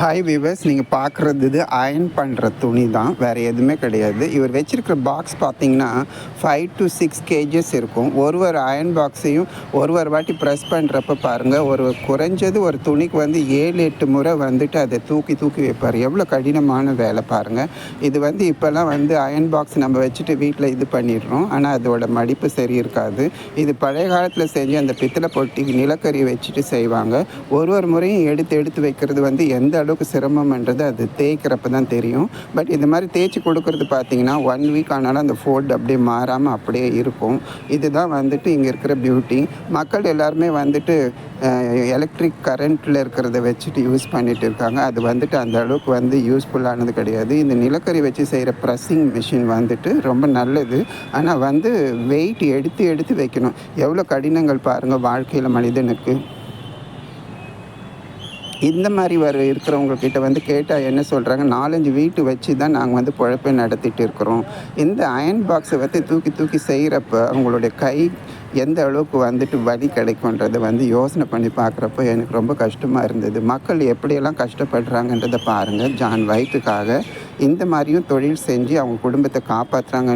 Hi viewers, நீங்கள் பார்க்குறது இது அயர்ன் பண்ணுற துணி தான், வேறு எதுவுமே கிடையாது. இவர் வச்சுருக்கிற பாக்ஸ் பார்த்தீங்கன்னா 5 to 6 கேஜஸ் இருக்கும். ஒரு அயர்ன் பாக்ஸையும் ஒரு வாட்டி ப்ரெஸ் பண்ணுறப்ப பாருங்கள், குறைஞ்சது ஒரு துணிக்கு வந்து 7-8 முறை வந்துட்டு அதை தூக்கி தூக்கி வைப்பார். எவ்வளோ கடினமான வேலை பாருங்கள். இது வந்து இப்போல்லாம் வந்து அயர்ன் பாக்ஸ் நம்ம வச்சுட்டு வீட்டில் இது பண்ணிடுறோம், ஆனால் அதோட மடிப்பு சரி இருக்காது. இது பழைய காலத்தில் செஞ்சு அந்த பித்தளை பொட்டி நிலக்கரி வச்சுட்டு செய்வாங்க. ஒரு முறையும் எடுத்து வைக்கிறது வந்து எந்த அளவுக்கு சிரமம்ன்றது அது தேய்க்கிறப்ப தான் தெரியும். பட் இந்த மாதிரி தேய்ச்சி கொடுக்கறது பார்த்தீங்கன்னா 1 வீக் ஆனாலும் அந்த ஃபோல்டு அப்படியே மாறாமல் அப்படியே இருக்கும். இதுதான் வந்துட்டு இங்கே இருக்கிற பியூட்டி. மக்கள் எல்லாருமே வந்துட்டு எலக்ட்ரிக் கரண்ட்டில் இருக்கிறத வச்சுட்டு யூஸ் பண்ணிகிட்டு இருக்காங்க. அது வந்துட்டு அந்த அளவுக்கு வந்து யூஸ்ஃபுல்லானது கிடையாது. இந்த நிலக்கரி வச்சு செய்கிற ப்ரெஸ்ஸிங் மிஷின் வந்துட்டு ரொம்ப நல்லது. ஆனால் வந்து வெயிட் எடுத்து வைக்கணும். எவ்வளோ கடினங்கள் பாருங்கள் வாழ்க்கையில் மனிதனுக்கு. இந்த மாதிரி இருக்கிறவங்கக்கிட்ட வந்து கேட்டால் என்ன சொல்கிறாங்க, 4-5 வீட்டு வச்சு தான் நாங்கள் வந்து பொழப்பை நடத்திட்டு இருக்கிறோம். இந்த அயர்ன் பாக்ஸை வந்து தூக்கி செய்கிறப்ப அவங்களுடைய கை எந்த அளவுக்கு வந்துட்டு வலி கிடைக்குன்றதை வந்து யோசனை பண்ணி பார்க்குறப்போ எனக்கு ரொம்ப கஷ்டமாக இருந்தது. மக்கள் எப்படியெல்லாம் கஷ்டப்படுறாங்கன்றதை பாருங்கள். ஜான் வயிற்றுக்காக இந்த மாதிரியும் தொழில் செஞ்சு அவங்க குடும்பத்தை காப்பாற்றுறாங்க.